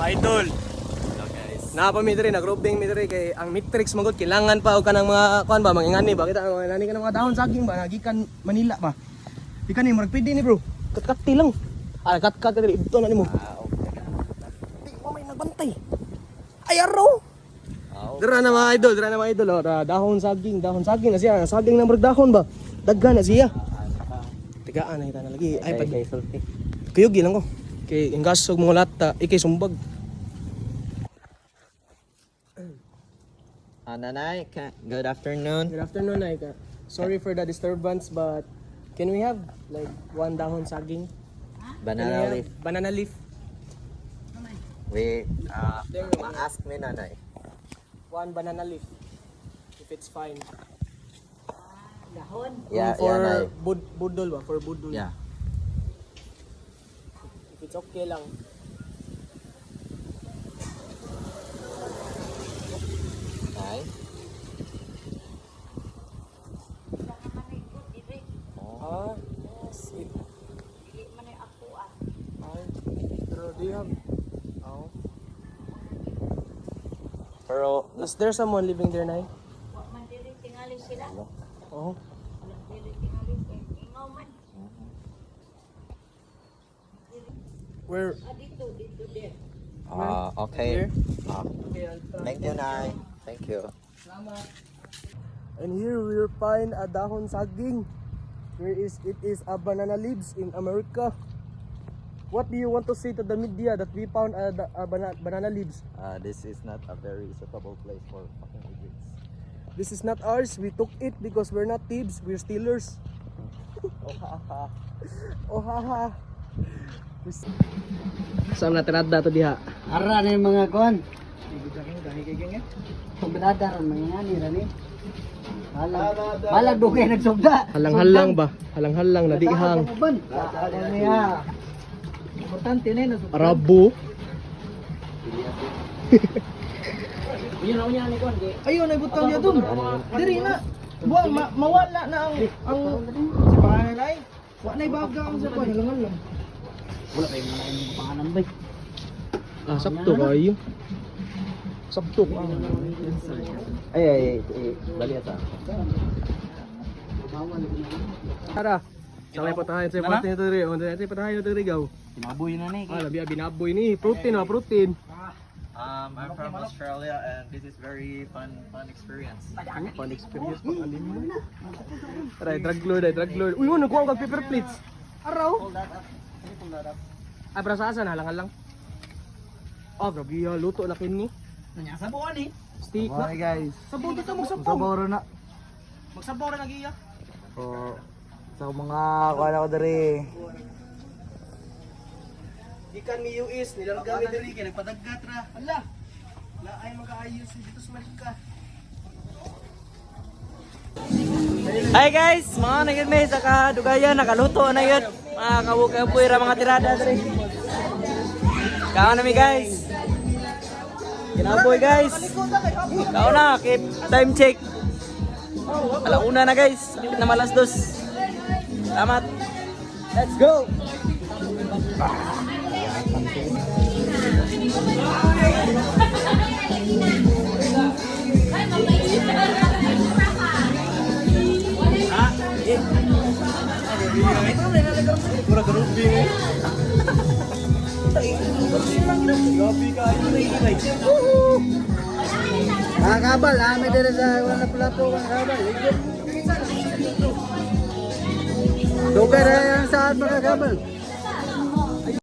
Idol. Hello guys. Napami diri nag-grouping mi diri kay ang matrix magod kailangan pa og kanang mga kuan ba mangingani ba kita mga nani kanang mga dahon saging ba nagikan Manila ba. Di kani murag pwede ni bro. Kat-kati lang. Kat-kat diri ibto na nimo. Di mo may nagbantay. Ay araw. Dira na mga idol, dira na mga idol. Oh, dahon saging na siya. Saging na murag dahon ba. Daghan na siya. Tigaan na kita na lagi. Ay pag kuyog lang ko. Kay ingasog mga lata, ikay sumbag. Nanay, good afternoon. Good afternoon, Aika. Sorry for the disturbance, but can we have like one dahon saging? Banana leaf. Banana leaf. We ask me nanay. One banana leaf. If it's fine. Dahon. Yeah, For nanay. budol ba? For budol. Yeah. If it's okay lang. Nay. Ah, yes. Dili man ay ako ah. Ay, pero do you have... Oh. Pero Is there someone living there, Nay? Wa man dili tingali sila. Oh. Wala dili tingali kay ingaw man. Where? Dito there. okay. Here? Okay, I'll try. Thank you nay. Thank you. Salamat. And here we will find a dahon saging. It is a banana leaves in America. What do you want to say to the media that we found a banana leaves? This is not a very suitable place for fucking idiots. This is not ours. We took it because we're not thieves. We're stealers. Oh ha ha. Oh ha ha. Saan na tirada to diha? Ara na yung mga kuhan. Pagdadar ang mga yan, rani. Balag doon kayo nagsubda. Halang-halang ba? Halang-halang na diihang. Ano niya? Importante na yun. Arabo. Ayun, nagbutang niya doon. Diri na. Buwan, mawala na ang sa pangalan ay. Wala na ibaga ang sa kuhan. Halang-halang. Wala kayo mga yung pangalan ba? Ah, sakto kayo. Sakto ka. Ay, bali ata. Tara. Samay pa tayo sa parte nito rin. Dito pa tayo dito rin gaw. Tinaboy na ni. Ah, labi binaboy ni. Protein ah, protein. I'm from Australia and this is very fun experience. Fun experience pa alin mo. Tara, drug lord. Uy, ano kuha kag paper plates. Araw. Ay, para sa asa na lang. Ah, grabe ya, luto na kini. Nanyasabuan eh. Steak na. Okay guys. Sabaw dito magsabaw. Saboro na. Magsabaw ra nagiya. So, sa mga kuhan ako dari. Gikan mi US, nilarga mi diri kay nagpadaggat ra. Hala. Laay makaayos dito sa Amerika. Hi guys, mga naging may sa kadugayan, nakaluto na yun. Mga kabukapoy ra mga tirada dari. Kaon na mi guys. Kinaboy guys. Kaon na, keep time check. Alauna na guys, kapit na malas dos. Salamat. Let's go. Mura garubi eh. Grabe ka ayo na inay. Mga kabal, may dire sa wala plato mga kabal. Dugay ra yan sa mga kabal.